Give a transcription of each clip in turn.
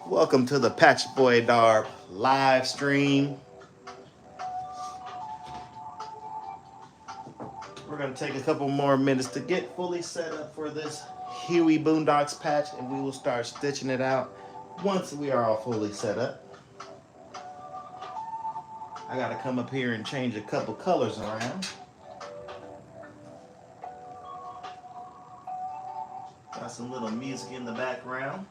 Welcome to the Patch Boy Darb live stream. We're going to take a couple more minutes to get fully set up for this Huey Boondocks patch, and we will start stitching it out once we are all fully set up. I got to come up here and change a couple colors around. Got some little music in the background.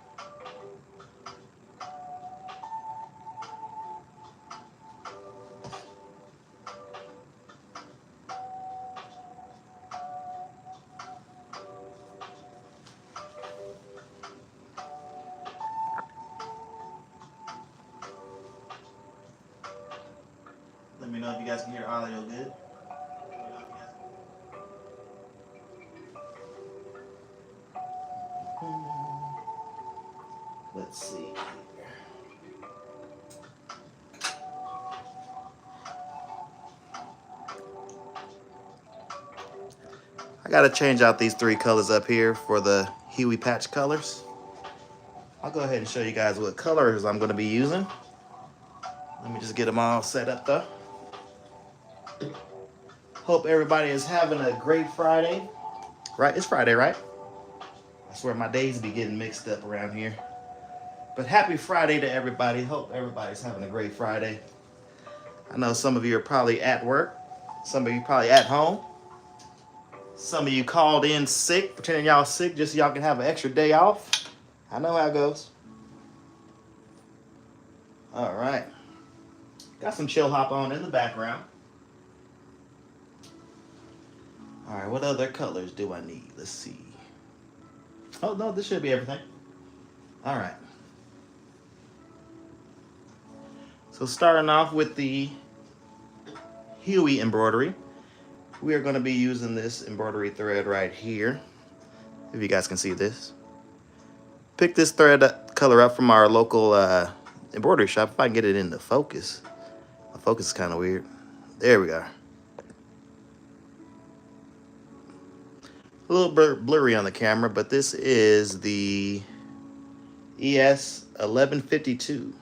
Let me know if you guys can hear audio good. Let's see here. I gotta change out these three colors up here for the Huey patch colors. I'll go ahead and show you guys what colors I'm gonna be using. Let me just get them all set up though. Hope everybody is having a great Friday. Right, it's Friday, right? I swear my days be getting mixed up around here. But happy Friday to everybody. Hope everybody's having a great Friday. I know some of you are probably at work. Some of you probably at home. Some of you called in sick, pretending y'all sick just so y'all can have an extra day off. I know how it goes. All right. Got some chill hop on in the background. All right, what other colors do I need? Let's see. Oh, no, this should be everything. All right. So starting off with the Huey embroidery, we are going to be using this embroidery thread right here. If you guys can see this. Pick this thread color up from our local embroidery shop. If I can get it into focus. The focus is kind of weird. There we go. A little bit blurry on the camera, but this is the ES 1152.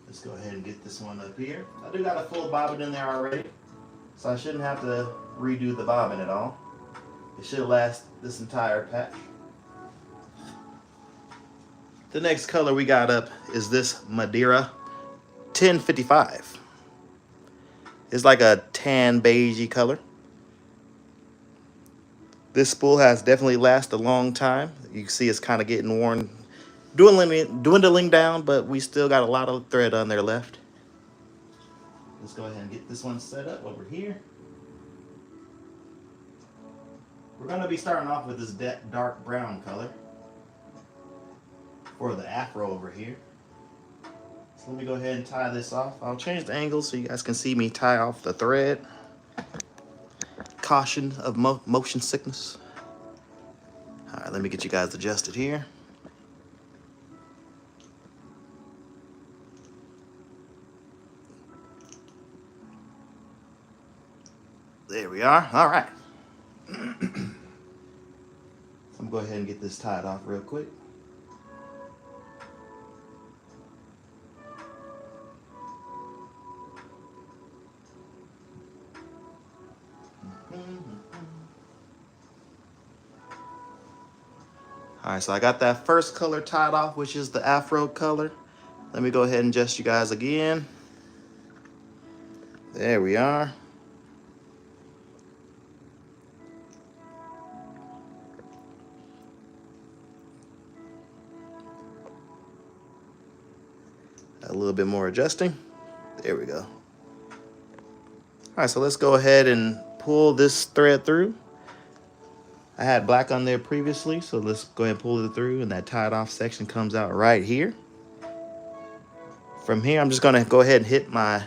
Let's go ahead and get this one up here. I do got a full bobbin in there already, so I shouldn't have to redo the bobbin at all. It should last this entire patch. The next color we got up is this Madeira 1055. It's like a tan beigey color. This spool has definitely lasted a long time. You can see it's kind of getting worn, dwindling down, but we still got a lot of thread on there left. Let's go ahead and get this one set up over here. We're going to be starting off with this dark brown color for the afro over here. So let me go ahead and tie this off. I'll change the angle so you guys can see me tie off the thread. Caution of motion sickness. All right, let me get you guys adjusted here. There we are. All right. So I'm gonna go ahead and get this tied off real quick. All right, so I got that first color tied off, which is the afro color. Let me go ahead and adjust you guys again. There we are. A little bit more adjusting. There we go. All right, so let's go ahead and pull this thread through. I had black on there previously, so let's go ahead and pull it through, and that tied off section comes out right here. From here, I'm just gonna go ahead and hit my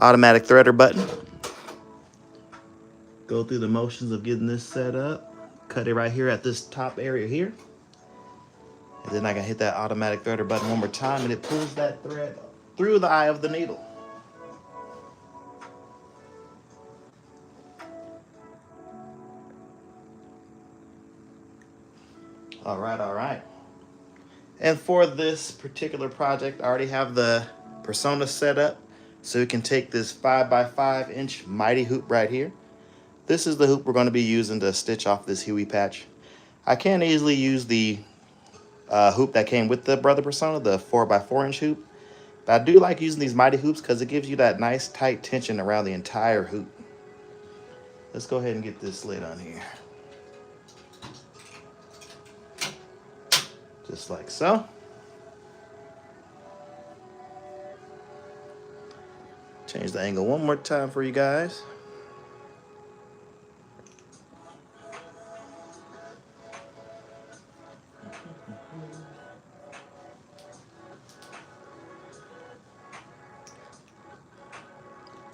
automatic threader button. Go through the motions of getting this set up. Cut it right here at this top area here. And then I can hit that automatic threader button one more time, and it pulls that thread through the eye of the needle. All right, all right. And for this particular project, I already have the persona set up so we can take this 5x5" Mighty Hoop right here. This is the hoop we're going to be using to stitch off this Huey patch. I can easily use the hoop that came with the Brother Persona, the 4x4" hoop. But I do like using these Mighty Hoops because it gives you that nice tight tension around the entire hoop. Let's go ahead and get this slid on here. Just like so. Change the angle one more time for you guys.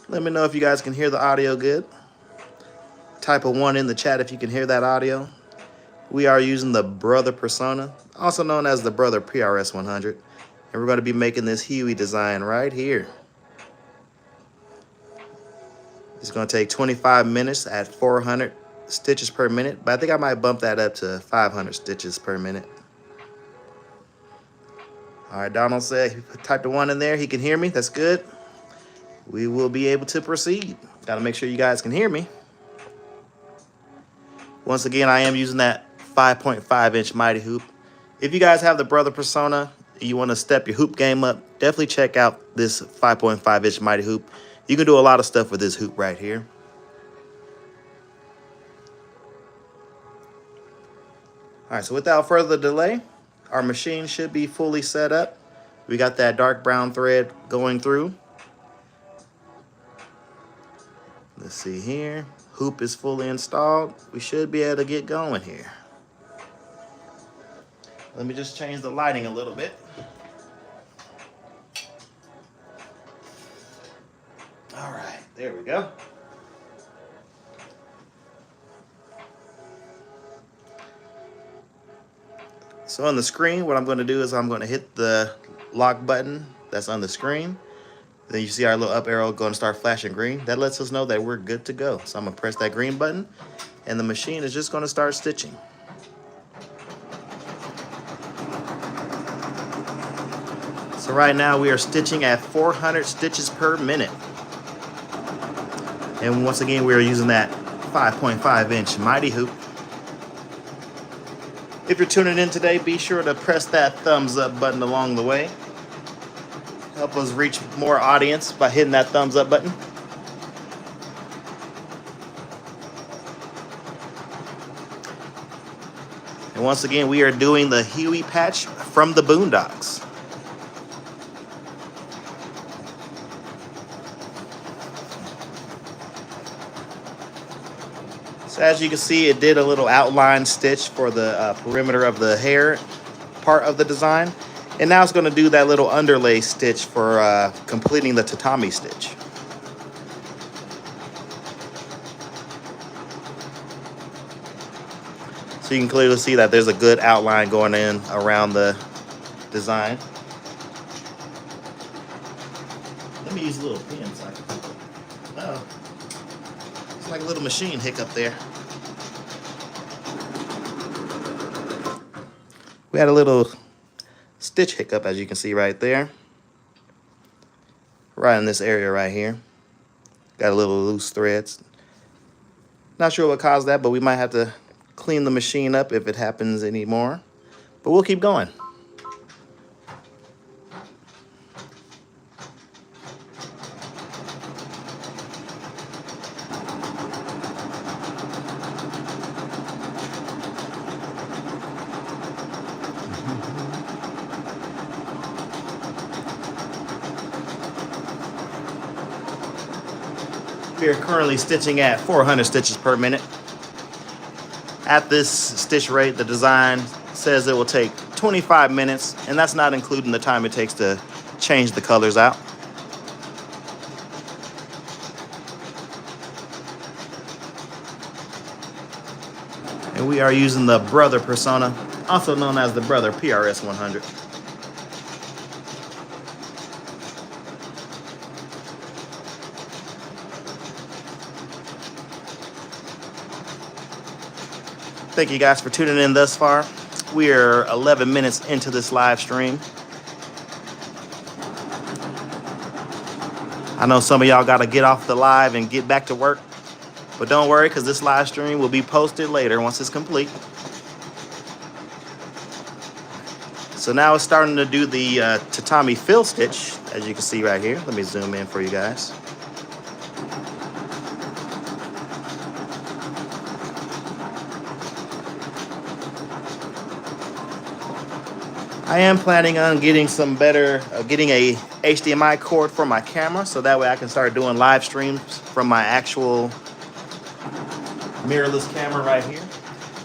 Let me know if you guys can hear the audio good. Type a 1 in the chat if you can hear that audio. We are using the Brother Persona, also known as the Brother PRS100. And we're going to be making this Huey design right here. It's going to take 25 minutes at 400 stitches per minute, but I think I might bump that up to 500 stitches per minute. All right, Donald said he typed a 1 in there. He can hear me. That's good. We will be able to proceed. Got to make sure you guys can hear me. Once again, I am using that 5.5" Mighty Hoop. If you guys have the Brother Persona, you want to step your hoop game up, definitely check out this 5.5" Mighty Hoop. You can do a lot of stuff with this hoop right here. All right, so without further delay, our machine should be fully set up. We got that dark brown thread going through. Let's see here. Hoop is fully installed. We should be able to get going here. Let me just change the lighting a little bit. All right, there we go. So on the screen, what I'm going to do is I'm going to hit the lock button that's on the screen. Then you see our little up arrow going to start flashing green. That lets us know that we're good to go. So I'm going to press that green button, and the machine is just going to start stitching. So right now we are stitching at 400 stitches per minute. And once again, we are using that 5.5" Mighty Hoop. If you're tuning in today, be sure to press that thumbs up button along the way. Help us reach more audience by hitting that thumbs up button. And once again, we are doing the Huey patch from the Boondocks. So as you can see, it did a little outline stitch for the perimeter of the hair part of the design. And now it's going to do that little underlay stitch for completing the tatami stitch. So you can clearly see that there's a good outline going in around the design. Let me use a little pen so I can... Oh, it's like a little machine hiccup there. We had a little stitch hiccup, as you can see right there, right in this area right here. Got a little loose threads. Not sure what caused that, but we might have to clean the machine up if it happens anymore, but we'll keep going. We are currently stitching at 400 stitches per minute. At this stitch rate, the design says it will take 25 minutes, and that's not including the time it takes to change the colors out. And we are using the Brother Persona, also known as the Brother PRS100. Thank you guys for tuning in thus far. We're 11 minutes into this live stream. I know some of y'all got to get off the live and get back to work, but don't worry, because this live stream will be posted later once it's complete. So now it's starting to do the tatami fill stitch, as you can see right here. Let me zoom in for you guys. I am planning on getting getting a HDMI cord for my camera, so that way I can start doing live streams from my actual mirrorless camera right here.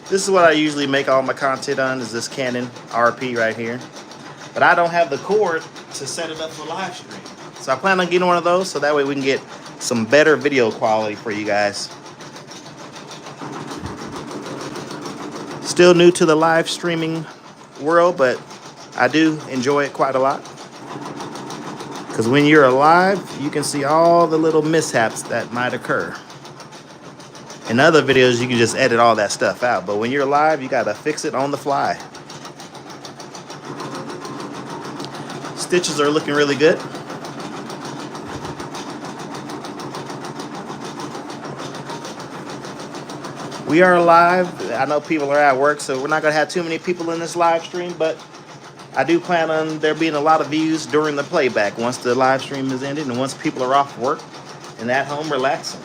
This is what I usually make all my content on, is this Canon RP right here. But I don't have the cord to set it up for live stream. So I plan on getting one of those so that way we can get some better video quality for you guys. Still new to the live streaming world, but I do enjoy it quite a lot. Because when you're live, you can see all the little mishaps that might occur. In other videos, you can just edit all that stuff out. But when you're live, you got to fix it on the fly. Stitches are looking really good. We are live. I know people are at work, so we're not going to have too many people in this live stream, but I do plan on there being a lot of views during the playback once the live stream is ended and once people are off work and at home relaxing.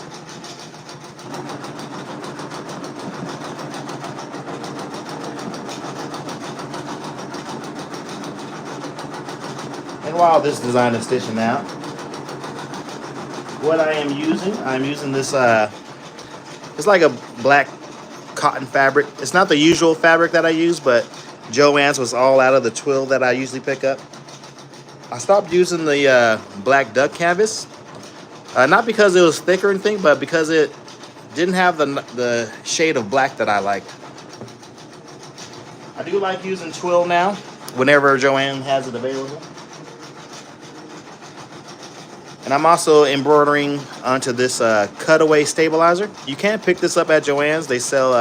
And while this design is stitching out, what I'm using this, it's like a black cotton fabric. It's not the usual fabric that I use, but Joann's was all out of the twill that I usually pick up. I stopped using the black duck canvas, not because it was thick or anything, but because it didn't have the shade of black that I liked. I do like using twill now, whenever Joann has it available. And I'm also embroidering onto this cutaway stabilizer. You can pick this up at Joann's. They sell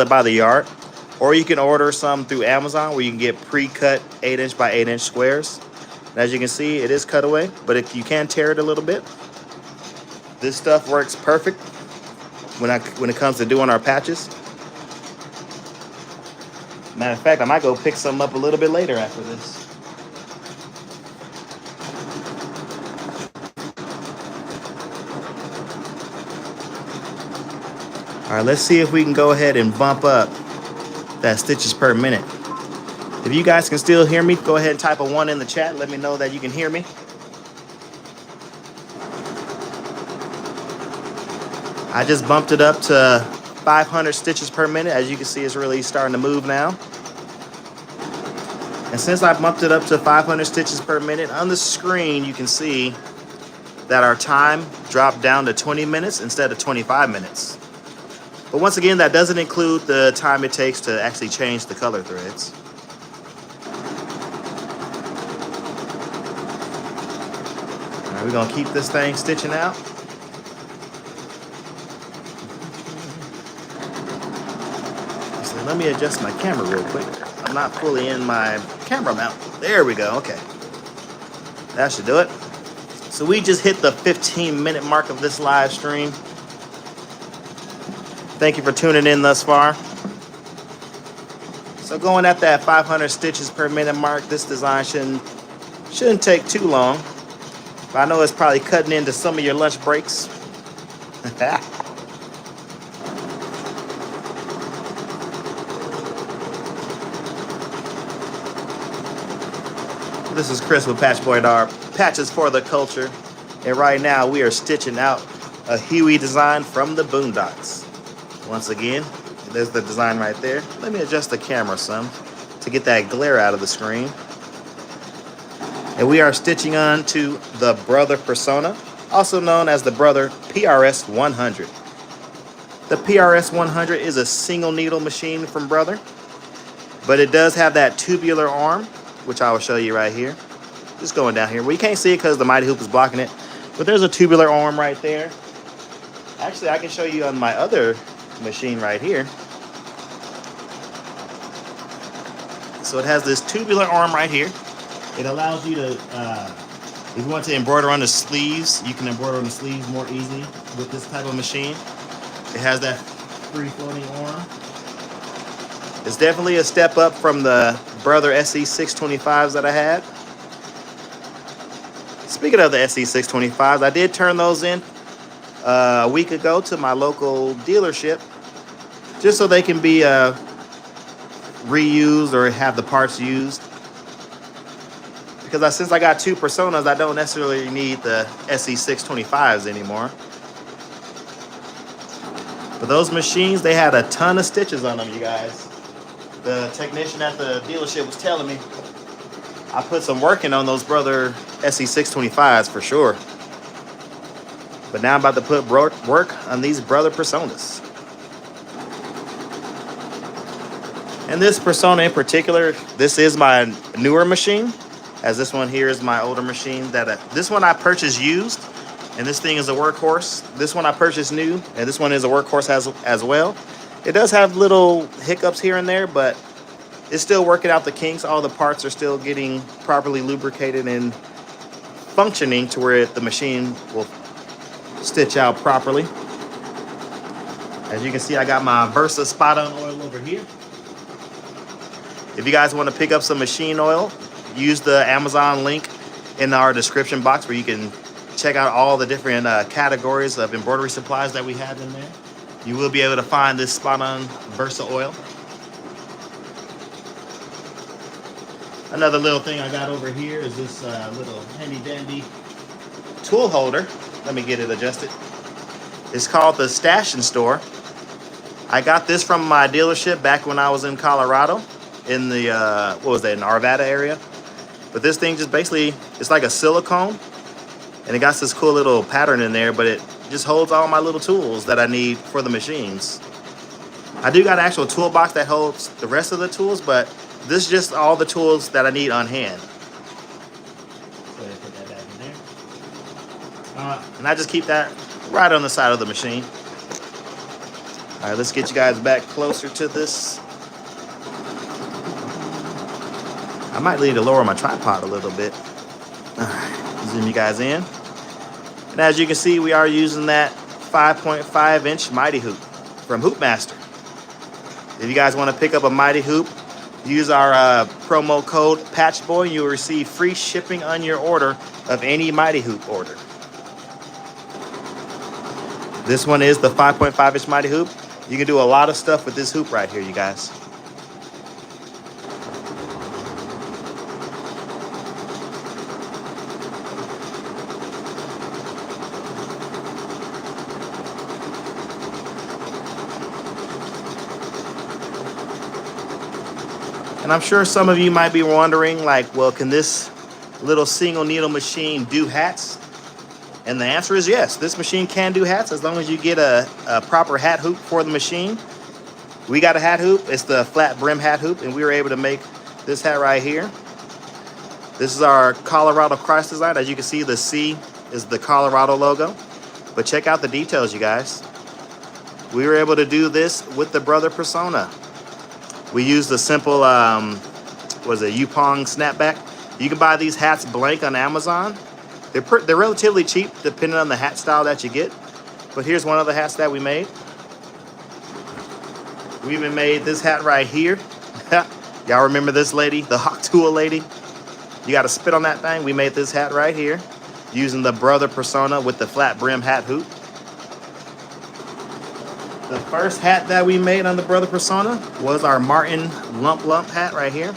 it by the yard. Or you can order some through Amazon where you can get pre-cut 8" by 8" squares. And as you can see, it is cutaway, but you can tear it a little bit. This stuff works perfect when it comes to doing our patches. Matter of fact, I might go pick some up a little bit later after this. All right, let's see if we can go ahead and bump up that stitches per minute. If you guys can still hear me, go ahead and type a 1 in the chat. Let me know that you can hear me. I just bumped it up to 500 stitches per minute. As you can see, it's really starting to move now. And since I bumped it up to 500 stitches per minute, on the screen you can see that our time dropped down to 20 minutes instead of 25 minutes. But once again, that doesn't include the time it takes to actually change the color threads. All right, we're gonna keep this thing stitching out. So let me adjust my camera real quick. I'm not fully in my camera mount. There we go, okay. That should do it. So we just hit the 15-minute mark of this live stream. Thank you for tuning in thus far. So going at that 500 stitches per minute mark, this design shouldn't take too long. But I know it's probably cutting into some of your lunch breaks. This is Chris with Patchboy Patches for the Culture. And right now we are stitching out a Huey design from the Boondocks. Once again, there's the design right there. Let me adjust the camera some to get that glare out of the screen. And we are stitching on to the Brother Persona, also known as the Brother PRS100. The PRS100 is a single needle machine from Brother, but it does have that tubular arm, which I will show you right here. Just going down here. Well, you can't see it because the Mighty Hoop is blocking it, but there's a tubular arm right there. Actually, I can show you on my other machine right here. So it has this tubular arm right here. It allows you to, if you want to embroider on the sleeves, you can embroider on the sleeves more easily with this type of machine. It has that free floating arm. It's definitely a step up from the Brother SE625s that I had. Speaking of the SE625s, I did turn those in a week ago to my local dealership, just so they can be reused or have the parts used. Because since I got two Personas, I don't necessarily need the SE625s anymore. But those machines, they had a ton of stitches on them, you guys. The technician at the dealership was telling me I put some work in on those Brother SE625s for sure. But now I'm about to put work on these Brother Personas. And this Persona in particular, this is my newer machine, as this one here is my older machine. This one I purchased used, and this thing is a workhorse. This one I purchased new, and this one is a workhorse as well. It does have little hiccups here and there, but it's still working out the kinks. All the parts are still getting properly lubricated and functioning to where the machine will stitch out properly. As you can see, I got my Versa spot-on oil over here. If you guys want to pick up some machine oil, use the Amazon link in our description box where you can check out all the different categories of embroidery supplies that we have in there. You will be able to find this spot-on Versa oil. Another little thing I got over here is this little handy-dandy tool holder. Let me get it adjusted. It's called the Stash and Store. I got this from my dealership back when I was in Colorado, in the, in Arvada area. But this thing just basically, it's like a silicone, and it got this cool little pattern in there, but it just holds all my little tools that I need for the machines. I do got an actual toolbox that holds the rest of the tools, but this is just all the tools that I need on hand. Go ahead and put that back in there. And I just keep that right on the side of the machine. All right, let's get you guys back closer to this. I might need to lower my tripod a little bit. All right, zoom you guys in. And as you can see, we are using that 5.5-inch MightyHoop from Hoopmaster. If you guys want to pick up a MightyHoop, use our promo code PATCHBOY. You will receive free shipping on your order of any MightyHoop order. This one is the 5.5-inch MightyHoop. You can do a lot of stuff with this hoop right here, you guys. And I'm sure some of you might be wondering, like, well, can this little single needle machine do hats? And the answer is yes. This machine can do hats as long as you get a proper hat hoop for the machine. We got a hat hoop. It's the flat brim hat hoop, and we were able to make this hat right here. This is our Colorado Christ design. As you can see, the C is the Colorado logo. But check out the details, you guys. We were able to do this with the Brother Persona. We used the simple, Yupong snapback. You can buy these hats blank on Amazon. They're relatively cheap depending on the hat style that you get. But here's one of the hats that we made. We even made this hat right here. Y'all remember this lady, the Hawk Tool lady? You got to spit on that thing. We made this hat right here using the Brother Persona with the flat brim hat hoop. The first hat that we made on the Brother Persona was our Martin Lump hat right here.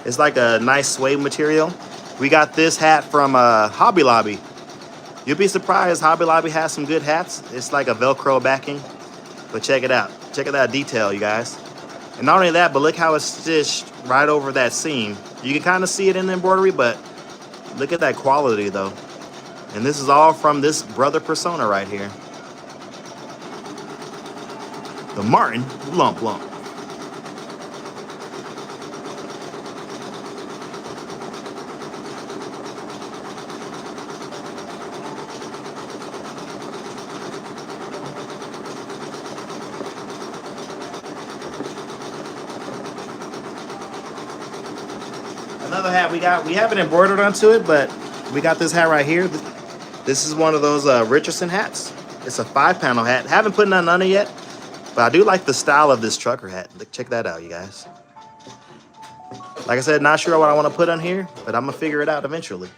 It's like a nice suede material. We got this hat from Hobby Lobby. You'll be surprised, Hobby Lobby has some good hats. It's like a Velcro backing, but check it out. Check out that detail, you guys. And not only that, but look how it's stitched right over that seam. You can kind of see it in the embroidery, but look at that quality though. And this is all from this Brother Persona right here. The Martin Lump. Another hat we haven't embroidered onto it, but we got this hat right here. This is one of those Richardson hats. It's a 5-panel hat. Haven't put none on it yet, but I do like the style of this trucker hat. Check that out, you guys. Like I said, not sure what I want to put on here, but I'm going to figure it out eventually.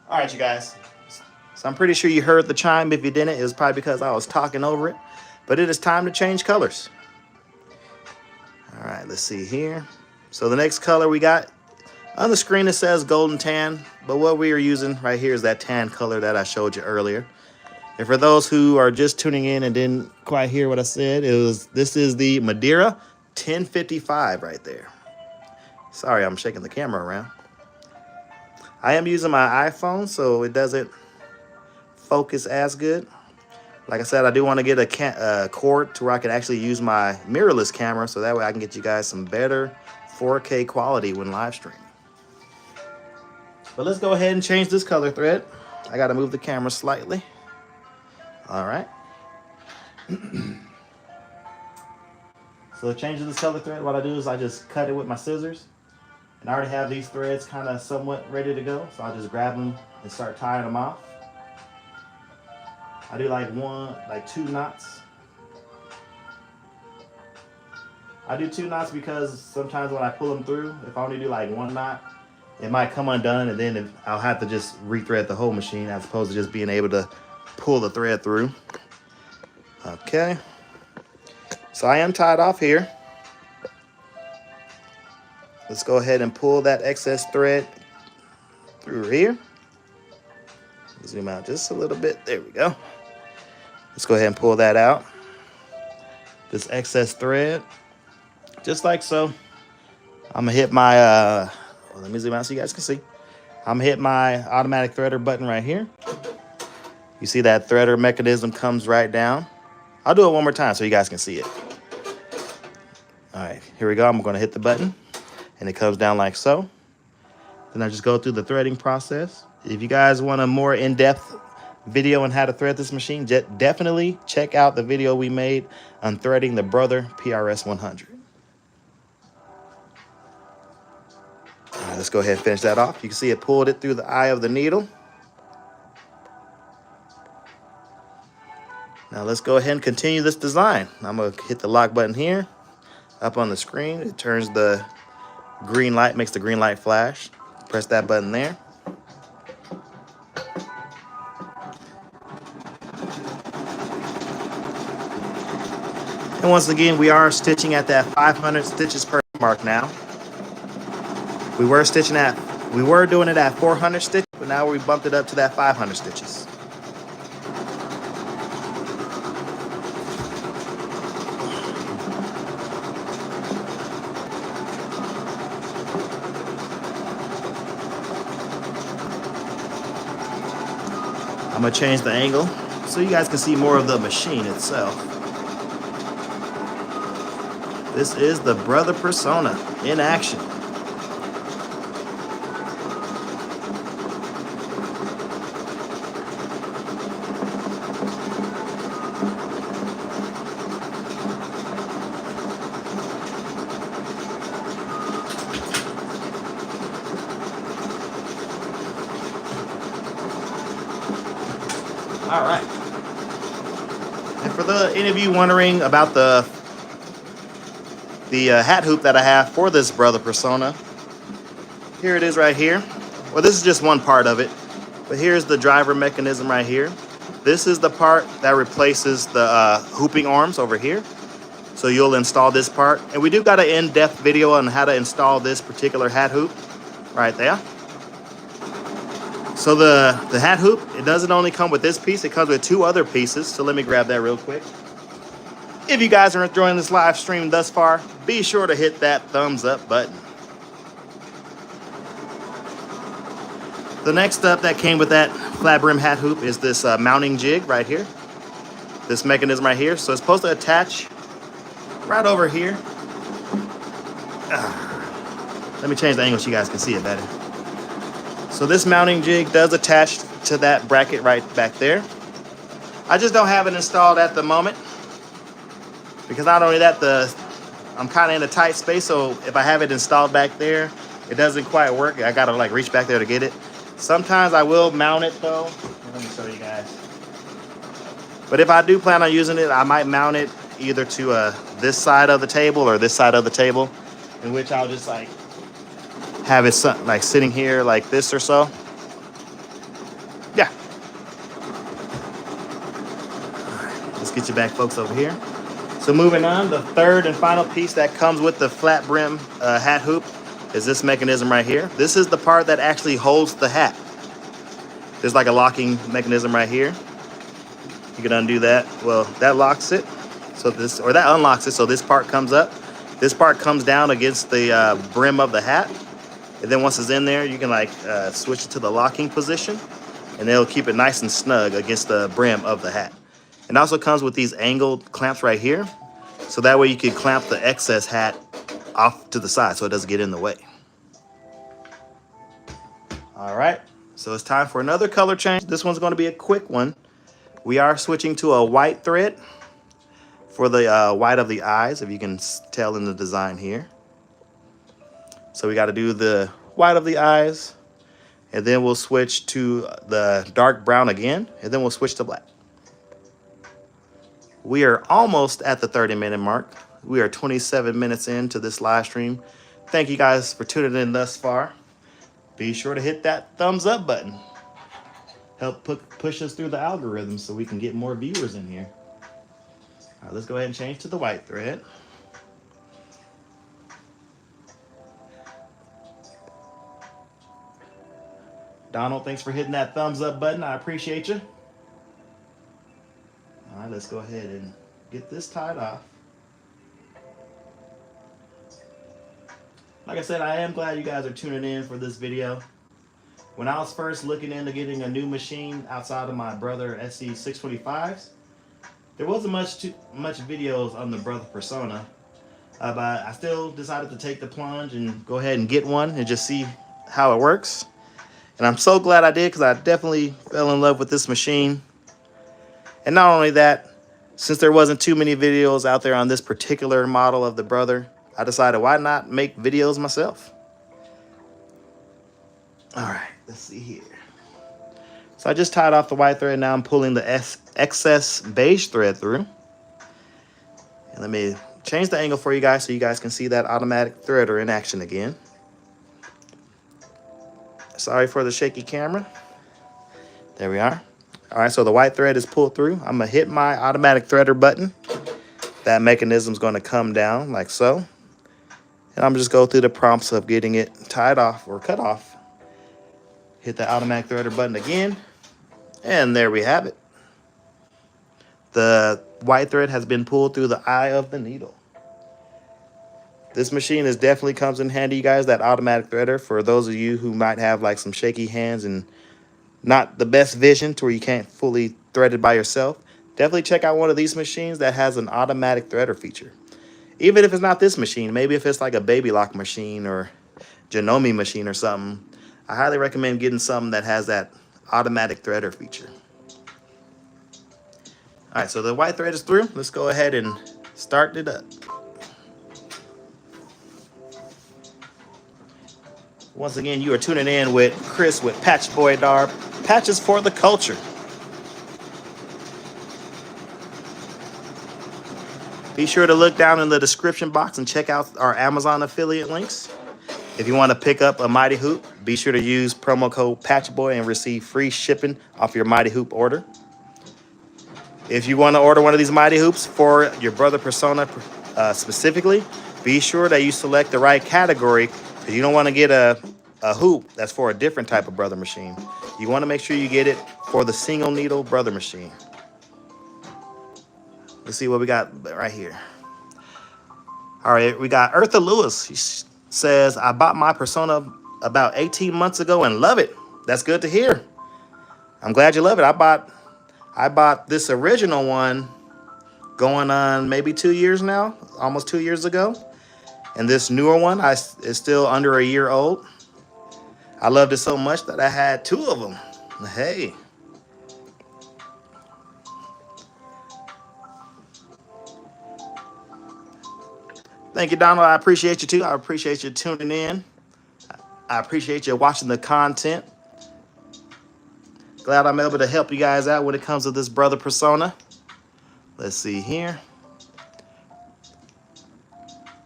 All right, you guys. So I'm pretty sure you heard the chime. If you didn't, it was probably because I was talking over it. But it is time to change colors. All right, let's see here. So the next color we got, on the screen it says golden tan, but what we are using right here is that tan color that I showed you earlier. And for those who are just tuning in and didn't quite hear what I said, this is the Madeira 1055 right there. Sorry, I'm shaking the camera around. I am using my iPhone, so it doesn't focus as good. Like I said, I do want to get a cord to where I can actually use my mirrorless camera, so that way I can get you guys some better 4K quality when live streaming. But let's go ahead and change this color thread. I got to move the camera slightly. All right. So changing this color thread, what I do is I just cut it with my scissors. And I already have these threads kind of somewhat ready to go, so I'll just grab them and start tying them off. I do like 2 knots. I do 2 knots because sometimes when I pull them through, if I only do like 1 knot, it might come undone, and then I'll have to just rethread the whole machine as opposed to just being able to pull the thread through. Okay. So I am tied off here. Let's go ahead and pull that excess thread through here. Zoom out just a little bit. There we go. Let's go ahead and pull that out. This excess thread, just like so. I'm gonna hit my, let me zoom out so you guys can see. I'm gonna hit my automatic threader button right here. You see that threader mechanism comes right down. I'll do it one more time so you guys can see it. All right, here we go. I'm gonna hit the button and it comes down like so. Then I just go through the threading process. If you guys want a more in-depth video on how to thread this machine, definitely check out the video we made on threading the Brother PRS100. All right, let's go ahead and finish that off. You can see it pulled it through the eye of the needle. Now let's go ahead and continue this design. I'm gonna hit the lock button here. Up on the screen, it turns the green light, makes the green light flash. Press that button there. And once again, we are stitching at that 500 stitches per mark now. We were doing it at 400 stitches, but now we bumped it up to that 500 stitches. I'm gonna change the angle so you guys can see more of the machine itself. This is the Brother Persona in action. All right. And for any of you wondering about the hat hoop that I have for this Brother Persona, here it is right here. Well, this is just one part of it, but here's the driver mechanism right here. This is the part that replaces the hooping arms over here. So you'll install this part. And we do got an in-depth video on how to install this particular hat hoop right there. So the hat hoop, it doesn't only come with this piece, it comes with 2 other pieces. So let me grab that real quick. If you guys are enjoying this live stream thus far, be sure to hit that thumbs up button. The next up that came with that flat brim hat hoop is this mounting jig right here. This mechanism right here. So it's supposed to attach right over here. Let me change the angle so you guys can see it better. So this mounting jig does attach to that bracket right back there. I just don't have it installed at the moment because not only that, I'm kind of in a tight space, so if I have it installed back there, It doesn't quite work. I gotta like reach back there to get it. Sometimes I will mount it though. Let me show you guys. But if I do plan on using it, I might mount it either to this side of the table or this side of the table, in which I'll just like have it like sitting here like this or so. Yeah. Let's get you back, folks, over here. So moving on, the third and final piece that comes with the flat brim hat hoop is this mechanism right here. This is the part that actually holds the hat. There's like a locking mechanism right here. You can undo that. Well, that locks it. So this, or that unlocks it. So this part comes up. This part comes down against the brim of the hat. And then once it's in there, you can like switch it to the locking position, and it'll keep it nice and snug against the brim of the hat. It also comes with these angled clamps right here. So that way you can clamp the excess hat off to the side so it doesn't get in the way. All right, so it's time for another color change. This one's going to be a quick one. We are switching to a white thread for the white of the eyes, if you can tell in the design here. So we got to do the white of the eyes, and then we'll switch to the dark brown again, and then we'll switch to black. We are almost at the 30-minute mark. We are 27 minutes into this live stream. Thank you guys for tuning in thus far. Be sure to hit that thumbs up button. Help push us through the algorithm so we can get more viewers in here. All right, let's go ahead and change to the white thread. Donald, thanks for hitting that thumbs up button. I appreciate you. All right, let's go ahead and get this tied off. Like I said, I am glad you guys are tuning in for this video. When I was first looking into getting a new machine outside of my Brother SC625s, there wasn't much videos on the Brother Persona, but I still decided to take the plunge and go ahead and get one and just see how it works. And I'm so glad I did, because I definitely fell in love with this machine. And not only that, since there wasn't too many videos out there on this particular model of the Brother, I decided why not make videos myself. All right, let's see here. So I just tied off the white thread. Now I'm pulling the excess beige thread through. And let me change the angle for you guys so you guys can see that automatic threader in action again. Sorry for the shaky camera. There we are. All right, so the white thread is pulled through. I'm gonna hit my automatic threader button. That mechanism is gonna come down like so. And I'm just go through the prompts of getting it tied off or cut off. Hit the automatic threader button again. And there we have it. The white thread has been pulled through the eye of the needle. This machine definitely comes in handy, you guys, that automatic threader, for those of you who might have like some shaky hands and not the best vision to where you can't fully thread it by yourself. Definitely check out one of these machines that has an automatic threader feature. Even if it's not this machine, maybe if it's like a Baby Lock machine or Janome machine or something, I highly recommend getting something that has that automatic threader feature. All right, so the white thread is through. Let's go ahead and start it up. Once again, you are tuning in with Chris with Patch Boy Darb. Patches for the culture. Be sure to look down in the description box and check out our Amazon affiliate links. If you want to pick up a MightyHoop, be sure to use promo code PatchBoy and receive free shipping off your MightyHoop order. If you want to order one of these MightyHoops for your Brother Persona specifically, be sure that you select the right category, because you don't want to get a hoop that's for a different type of Brother machine. You want to make sure you get it for the single needle Brother machine. Let's see what we got right here. All right, we got Eartha Lewis. She says, I bought my Persona about 18 months ago and love it. That's good to hear. I'm glad you love it. I bought this original one going on maybe 2 years now, almost 2 years ago. And this newer one is still under a year old. I loved it so much that I had two of them. Hey. Thank you, Donald. I appreciate you too. I appreciate you tuning in. I appreciate you watching the content. Glad I'm able to help you guys out when it comes to this brother persona. Let's see here.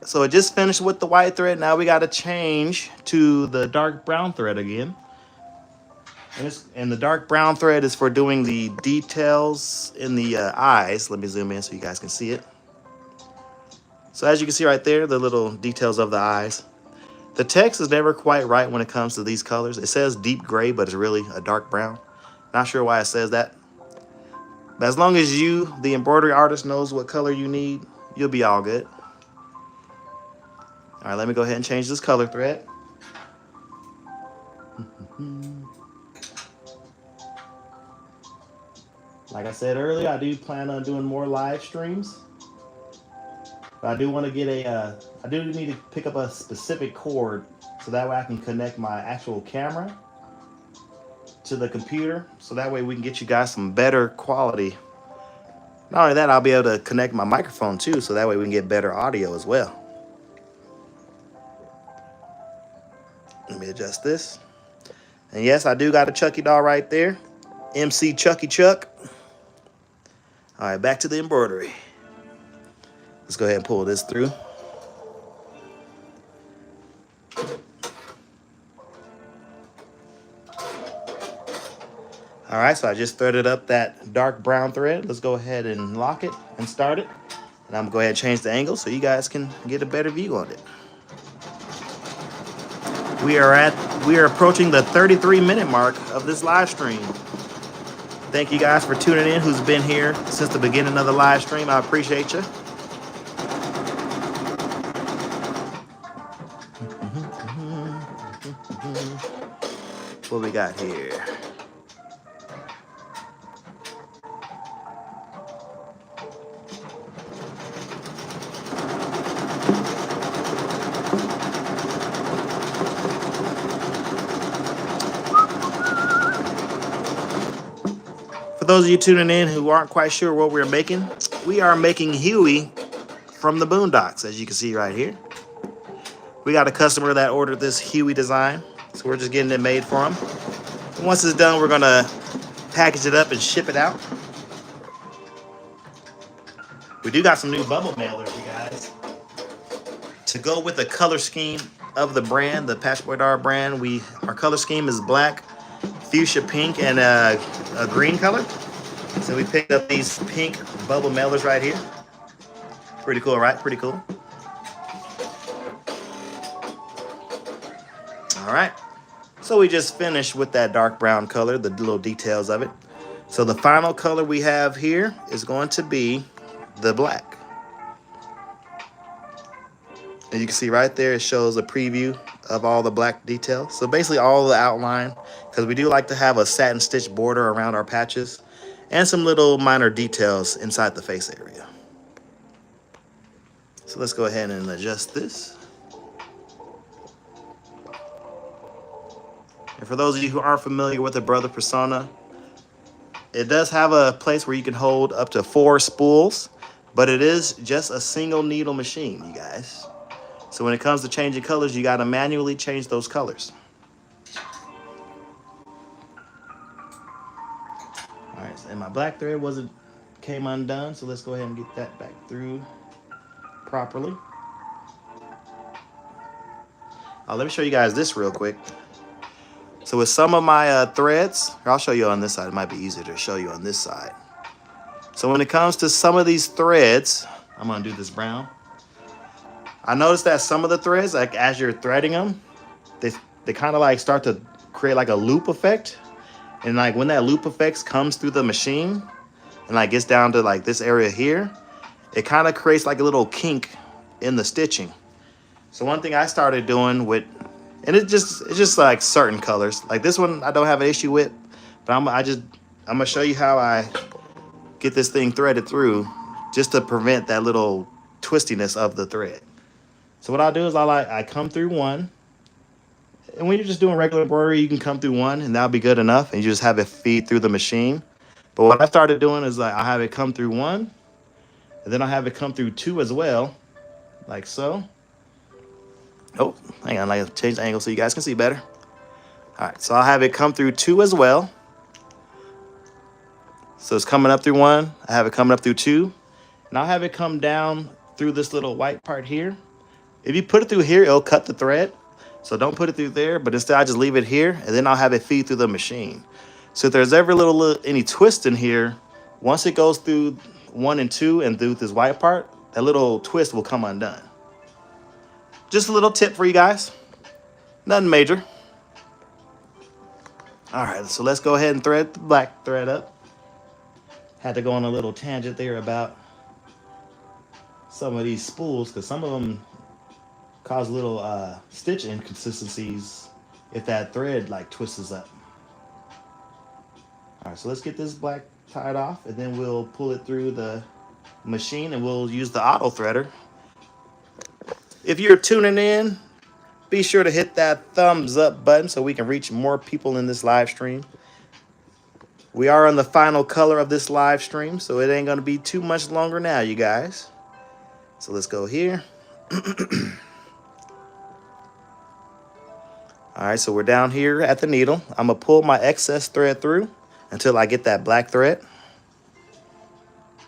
So it just finished with the white thread. Now we got to change to the dark brown thread again. And the dark brown thread is for doing the details in the eyes. Let me zoom in so you guys can see it. So as you can see right there, the little details of the eyes. The text is never quite right when it comes to these colors. It says deep gray, but it's really a dark brown. Not sure why it says that. But as long as you, the embroidery artist, knows what color you need, you'll be all good. All right, let me go ahead and change this color thread. Like I said earlier, I do plan on doing more live streams. But I do want to get I do need to pick up a specific cord so that way I can connect my actual camera to the computer. So that way we can get you guys some better quality. Not only that, I'll be able to connect my microphone too, so that way we can get better audio as well. Let me adjust this. And yes, I do got a Chucky doll right there. MC Chucky Chuck. All right, back to the embroidery. Let's go ahead and pull this through. All right, so I just threaded up that dark brown thread. Let's go ahead and lock it and start it. And I'm gonna go ahead and change the angle so you guys can get a better view on it. We are approaching the 33-minute mark of this live stream. Thank you guys for tuning in, who's been here since the beginning of the live stream. I appreciate you. What we got here? For those of you tuning in who aren't quite sure what we're making, we are making Huey from the Boondocks, as you can see right here. We got a customer that ordered this Huey design, so we're just getting it made for him. And once it's done, we're gonna package it up and ship it out. We do got some new bubble mailers, you guys. To go with the color scheme of the brand, the Embroidering brand, our color scheme is black, fuchsia pink, and a green color. So we picked up these pink bubble mailers right here. Pretty cool, right? Pretty cool. All right. So we just finished with that dark brown color, the little details of it. So the final color we have here is going to be the black. And you can see right there, it shows a preview of all the black details. So basically all the outline, because we do like to have a satin stitch border around our patches and some little minor details inside the face area. So let's go ahead and adjust this. And for those of you who aren't familiar with the Brother Persona, it does have a place where you can hold up to 4 spools, but it is just a single needle machine, you guys. So when it comes to changing colors, you got to manually change those colors. All right, and my black thread came undone, so let's go ahead and get that back through properly. Let me show you guys this real quick. So with some of my threads, I'll show you on this side. It might be easier to show you on this side. So when it comes to some of these threads, I'm gonna do this brown. I noticed that some of the threads, like as you're threading them, they kind of like start to create like a loop effect. And like when that loop effect comes through the machine and like gets down to like this area here, it kind of creates like a little kink in the stitching. So one thing I started doing with, and it's just like certain colors. Like this one I don't have an issue with, but I'm gonna show you how I get this thing threaded through just to prevent that little twistiness of the thread. So what I'll do is I come through one, and when you're just doing regular embroidery, you can come through one and that'll be good enough, and you just have it feed through the machine. But what I started doing is like I have it come through one, and then I have it come through 2 as well, like so. Oh, hang on, I change the angle so you guys can see better. All right, so I'll have it come through 2 as well. So it's coming up through 1. I have it coming up through 2. And I'll have it come down through this little white part here. If you put it through here, it'll cut the thread. So don't put it through there, but instead I just leave it here, and then I'll have it feed through the machine. So if there's ever any twist in here, once it goes through 1 and 2 and through this white part, that little twist will come undone. Just a little tip for you guys. Nothing major. All right, so let's go ahead and thread the black thread up. Had to go on a little tangent there about some of these spools, because some of them cause little stitch inconsistencies if that thread like twists up. All right, so let's get this black tied off, and then we'll pull it through the machine, and we'll use the auto threader. If you're tuning in, be sure to hit that thumbs up button so we can reach more people in this live stream. We are on the final color of this live stream, so it ain't gonna be too much longer now, you guys. So let's go here. All right, so we're down here at the needle. I'm gonna pull my excess thread through until I get that black thread.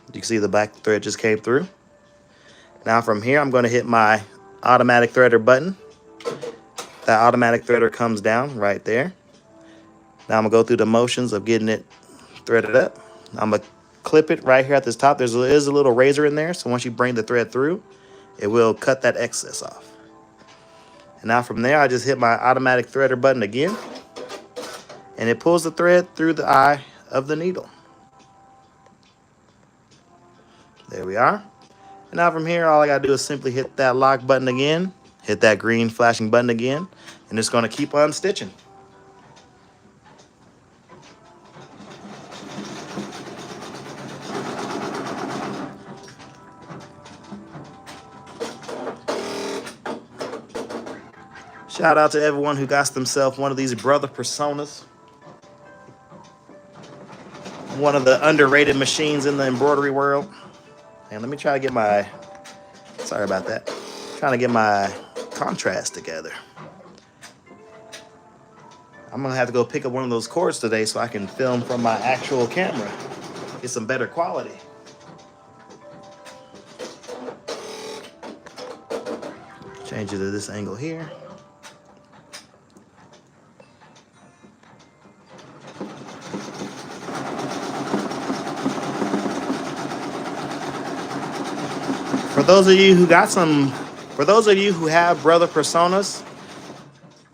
You can see the black thread just came through. Now from here, I'm gonna hit my automatic threader button. That automatic threader comes down right there. Now I'm gonna go through the motions of getting it threaded up. I'm gonna clip it right here at this top. There is a little razor in there, so once you bring the thread through, it will cut that excess off. And now from there, I just hit my automatic threader button again, and it pulls the thread through the eye of the needle. There we are. And now from here, all I gotta do is simply hit that lock button again, hit that green flashing button again, and it's gonna keep on stitching. Shout out to everyone who got themselves one of these Brother Personas. One of the underrated machines in the embroidery world. And let me try to get my, sorry about that. Trying to get my contrast together. I'm gonna have to go pick up one of those cords today so I can film from my actual camera. Get some better quality. Change it to this angle here. For those of you who have Brother Personas,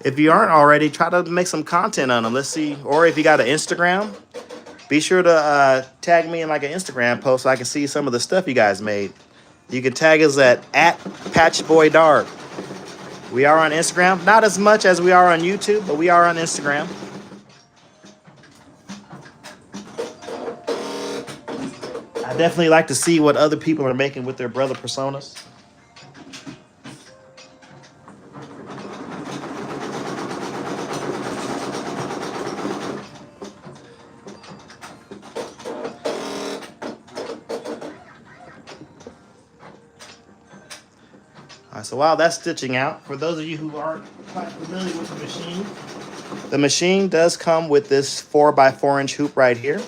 if you aren't already, try to make some content on them. Let's see. Or if you got an Instagram, be sure to tag me in like an Instagram post so I can see some of the stuff you guys made. You can tag us at @PatchBoyDark. We are on Instagram. Not as much as we are on YouTube, but we are on Instagram. I definitely like to see what other people are making with their Brother Personas. All right, so while that's stitching out, for those of you who aren't quite familiar with the machine does come with this 4x4 inch hoop right here.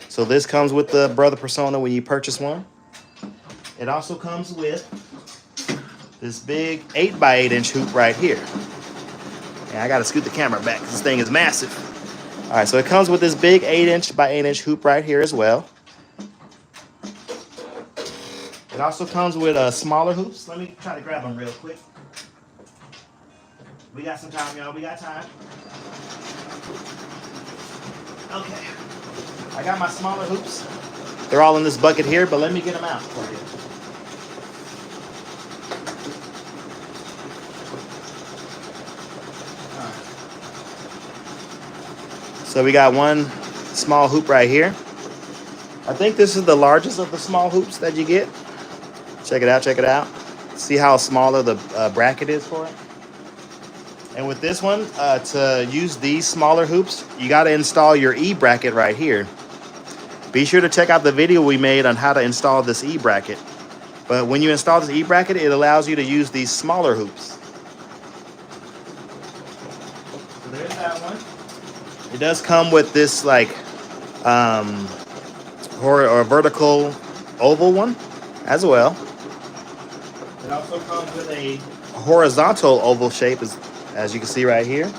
So this comes with the Brother Persona when you purchase one. It also comes with this big 8x8 inch hoop right here. And I gotta scoot the camera back because this thing is massive. All right, so it comes with this big 8" by 8" hoop right here as well. It also comes with smaller hoops. Let me try to grab them real quick. We got some time, y'all. We got time. Okay. I got my smaller hoops. They're all in this bucket here, but let me get them out for you. All right. So we got one small hoop right here. I think this is the largest of the small hoops that you get. Check it out, check it out. See how smaller the bracket is for it? And with this one, to use these smaller hoops, you got to install your E bracket right here. Be sure to check out the video we made on how to install this E bracket. But when you install this E-bracket, it allows you to use these smaller hoops. So there's that one. It does come with this like or vertical oval one as well. It also comes with a horizontal oval shape, as you can see right here.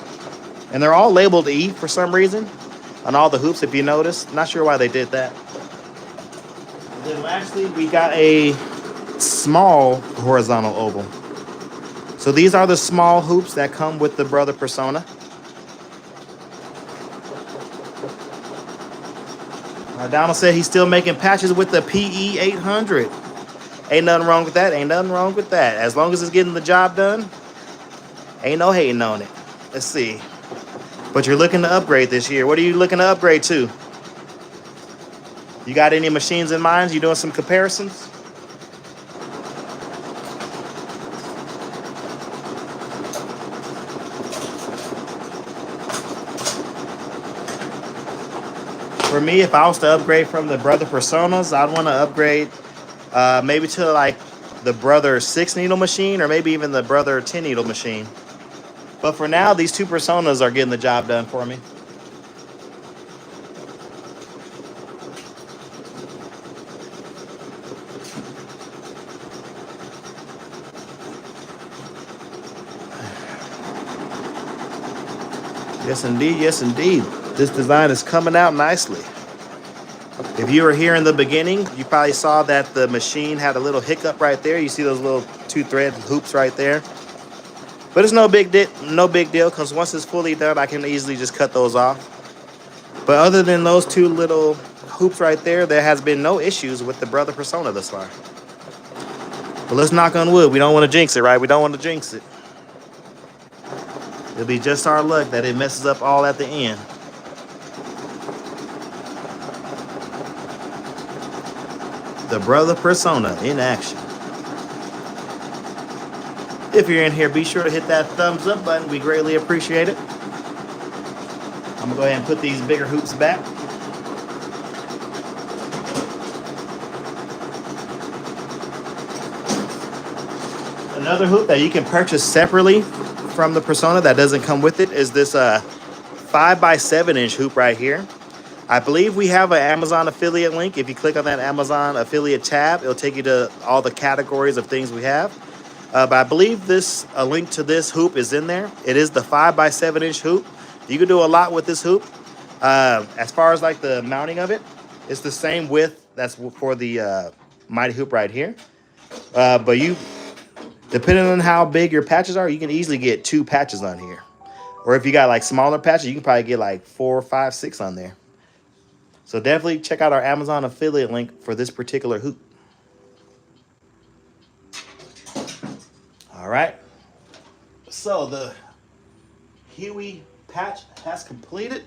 And they're all labeled E for some reason on all the hoops, if you notice. Not sure why they did that. And then lastly, we got a small horizontal oval. So these are the small hoops that come with the Brother Persona. Donald said he's still making patches with the PE800. Ain't nothing wrong with that. Ain't nothing wrong with that. As long as it's getting the job done, ain't no hating on it. Let's see. But you're looking to upgrade this year. What are you looking to upgrade to? You got any machines in mind? You doing some comparisons? For me, if I was to upgrade from the Brother Personas, I'd want to upgrade maybe to like the Brother 6 needle machine or maybe even the Brother 10 needle machine. But for now, these two Personas are getting the job done for me. Yes, indeed. Yes, indeed. This design is coming out nicely. If you were here in the beginning, you probably saw that the machine had a little hiccup right there. You see those little 2 thread hoops right there. But it's no big deal because once it's fully done, I can easily just cut those off. But other than those 2 little hoops right there, there has been no issues with the Brother Persona thus far. But let's knock on wood. We don't want to jinx it, right? We don't want to jinx it. It'll be just our luck that it messes up all at the end. The Brother Persona in action. If you're in here, be sure to hit that thumbs up button. We greatly appreciate it. I'm going to go ahead and put these bigger hoops back. Another hoop that you can purchase separately from the Persona that doesn't come with it is this 5x7" hoop right here. I believe we have an Amazon affiliate link. If you click on that Amazon affiliate tab, it'll take you to all the categories of things we have. But I believe a link to this hoop is in there. It is the 5x7" hoop. You can do a lot with this hoop. As far as like the mounting of it, it's the same width that's for the MightyHoop right here. But depending on how big your patches are, you can easily get 2 patches on here. Or if you got like smaller patches, you can probably get like 4, 5, 6 on there. So definitely check out our Amazon affiliate link for this particular hoop. All right. So the Huey patch has completed.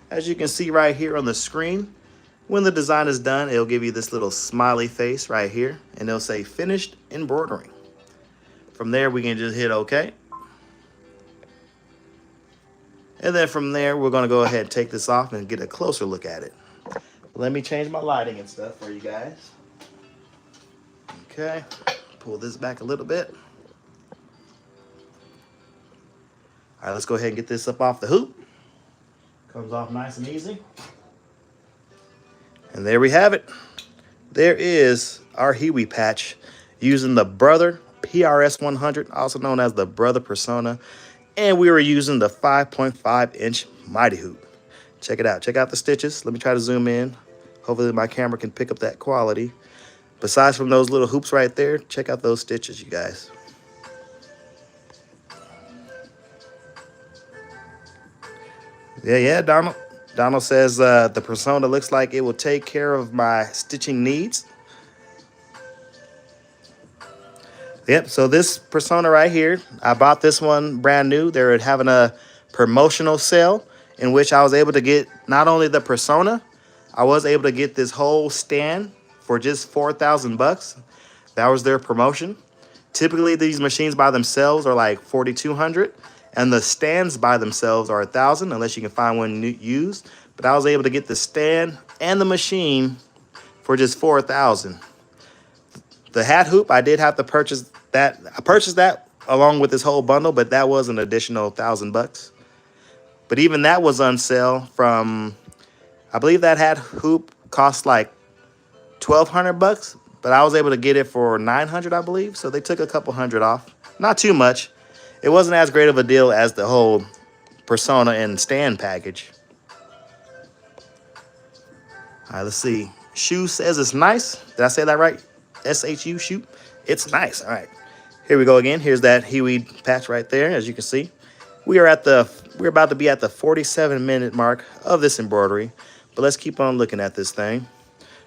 As you can see right here on the screen, when the design is done, it'll give you this little smiley face right here, and it'll say finished embroidering. From there, we can just hit OK. And then from there, we're going to go ahead and take this off and get a closer look at it. Let me change my lighting and stuff for you guys. Okay, pull this back a little bit. All right, let's go ahead and get this up off the hoop. Comes off nice and easy. And there we have it. There is our Huey patch using the Brother PRS100, also known as the Brother Persona. And we were using the 5.5-inch MightyHoop. Check it out. Check out the stitches. Let me try to zoom in. Hopefully my camera can pick up that quality. Besides from those little hoops right there, check out those stitches, you guys. Yeah, Donald. Donald says the Persona looks like it will take care of my stitching needs. Yep, so this Persona right here, I bought this one brand new. They're having a promotional sale in which I was able to get not only the Persona, I was able to get this whole stand for just 4,000 bucks. That was their promotion. Typically, these machines by themselves are like 4,200, and the stands by themselves are 1,000 unless you can find one used. But I was able to get the stand and the machine for just 4,000. The hat hoop, I did have to purchase that. I purchased that along with this whole bundle, but that was an additional $1,000. But even that was on sale from, I believe that hat hoop cost like $1,200, but I was able to get it for $900, I believe. So they took a couple hundred off. Not too much. It wasn't as great of a deal as the whole Persona and stand package. All right, let's see. Shoe says it's nice. Did I say that right? S-H-U, shoe. It's nice. All right. Here we go again. Here's that Huey patch right there, as you can see. We're about to be at the 47-minute mark of this embroidery, but let's keep on looking at this thing.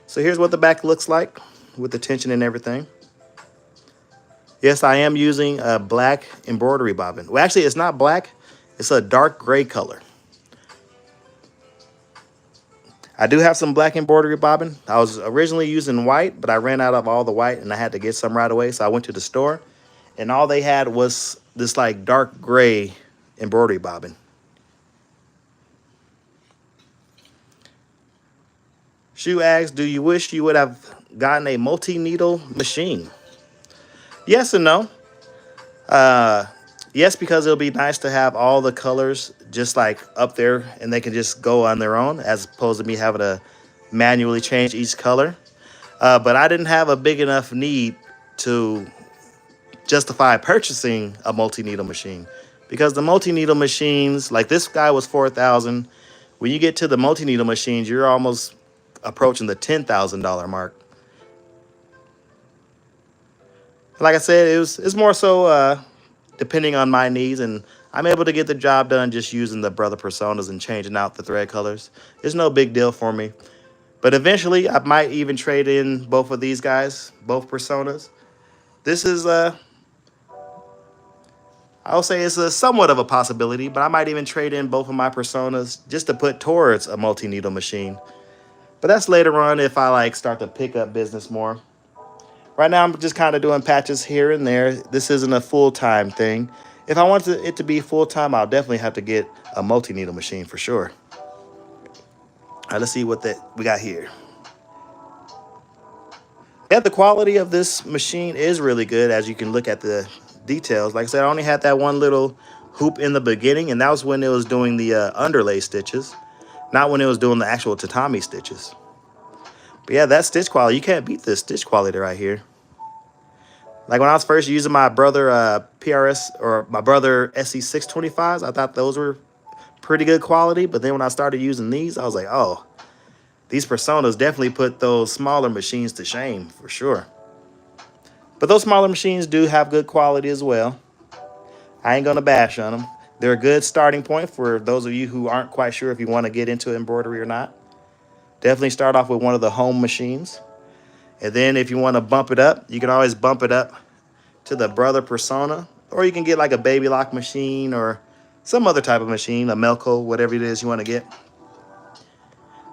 So here's what the back looks like with the tension and everything. Yes, I am using a black embroidery bobbin. Well, actually, it's not black. It's a dark gray color. I do have some black embroidery bobbin. I was originally using white, but I ran out of all the white and I had to get some right away. So I went to the store and all they had was this like dark gray embroidery bobbin. Shu asks, do you wish you would have gotten a multi-needle machine? Yes and no. Yes, because it'll be nice to have all the colors just like up there and they can just go on their own as opposed to me having to manually change each color. But I didn't have a big enough need to justify purchasing a multi-needle machine because the multi-needle machines, like this guy was $4,000. When you get to the multi-needle machines, you're almost approaching the $10,000 mark. Like I said, it's more so depending on my needs, and I'm able to get the job done just using the Brother Personas and changing out the thread colors. It's no big deal for me. But eventually, I might even trade in both of these guys, both Personas. This is, I'll say it's a somewhat of a possibility, but I might even trade in both of my Personas just to put towards a multi-needle machine. But that's later on if I like start to pick up business more. Right now, I'm just kind of doing patches here and there. This isn't a full-time thing. If I want it to be full-time, I'll definitely have to get a multi-needle machine for sure. All right, let's see what we got here. Yeah, the quality of this machine is really good, as you can look at the details. Like I said, I only had that one little hoop in the beginning, and that was when it was doing the underlay stitches, not when it was doing the actual tatami stitches. But yeah, that stitch quality, you can't beat this stitch quality right here. Like when I was first using my Brother PRS or my Brother SE625s, I thought those were pretty good quality. But then when I started using these, I was like, oh, these Personas definitely put those smaller machines to shame for sure. But those smaller machines do have good quality as well. I ain't going to bash on them. They're a good starting point for those of you who aren't quite sure if you want to get into embroidery or not. Definitely start off with one of the home machines. And then if you want to bump it up, you can always bump it up to the Brother Persona. Or you can get like a baby lock machine or some other type of machine, a Melco, whatever it is you want to get.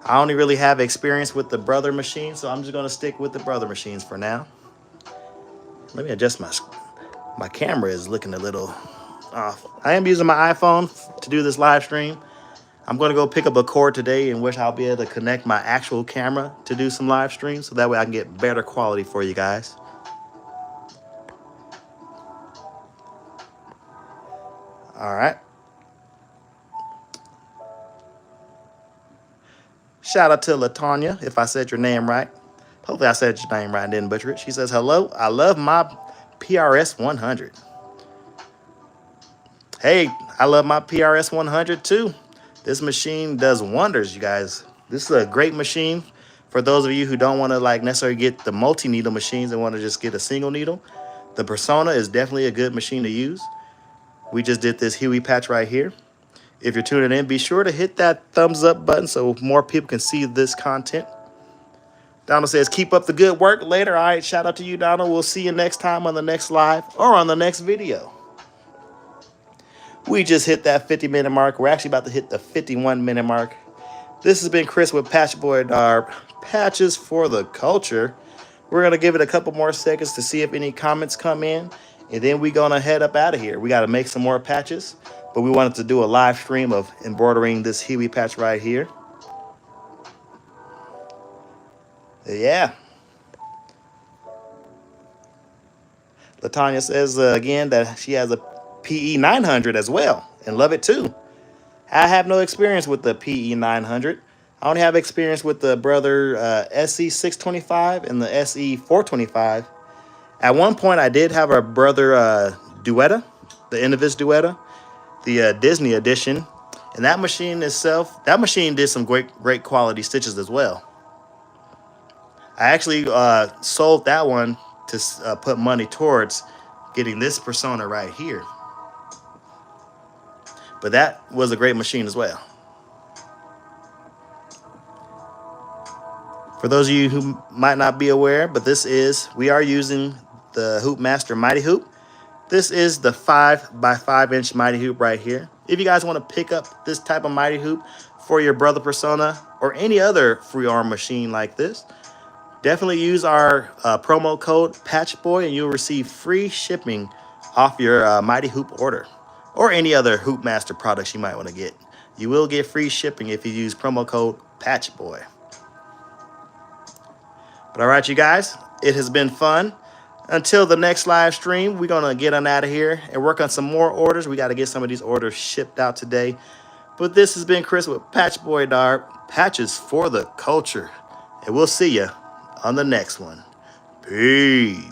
I only really have experience with the Brother machine, so I'm just going to stick with the Brother machines for now. Let me adjust my camera is looking a little off. I am using my iPhone to do this live stream. I'm going to go pick up a cord today in which I'll be able to connect my actual camera to do some live streams, so that way I can get better quality for you guys. All right. Shout out to LaTanya, if I said your name right. Hopefully I said your name right and didn't butcher it. She says, hello, I love my PRS100. Hey, I love my PRS100 too. This machine does wonders, you guys. This is a great machine for those of you who don't want to like necessarily get the multi-needle machines and want to just get a single needle. The Persona is definitely a good machine to use. We just did this Huey patch right here. If you're tuning in, be sure to hit that thumbs up button so more people can see this content. Donald says, keep up the good work later. All right, shout out to you, Donald. We'll see you next time on the next live or on the next video. We just hit that 50-minute mark. We're actually about to hit the 51-minute mark. This has been Chris with Patchboy, Patches for the Culture. We're going to give it a couple more seconds to see if any comments come in. And then we're going to head up out of here. We got to make some more patches. But we wanted to do a live stream of embroidering this Huey patch right here. Yeah. Latanya says again that she has a PE 900 as well and love it too. I have no experience with the PE 900. I only have experience with the Brother SE 625 and the SE 425. At one point, I did have a Brother Duetta, the Innovis Duetta, the Disney edition, and that machine itself, that machine did some great quality stitches as well. I actually sold that one to put money towards getting this Persona right here. But that was a great machine as well. For those of you who might not be aware, but we are using the Hoop Master MightyHoop. This is the 5x5 inch MightyHoop right here. If you guys want to pick up this type of MightyHoop for your Brother Persona or any other free arm machine like this, definitely use our promo code PatchBoy and you'll receive free shipping off your MightyHoop order or any other Hoop Master products you might want to get. You will get free shipping if you use promo code PatchBoy. But all right, you guys, it has been fun. Until the next live stream, we're going to get on out of here and work on some more orders. We got to get some of these orders shipped out today. But this has been Chris with Patchboy Dar, patches for the culture. And we'll see you on the next one. Peace.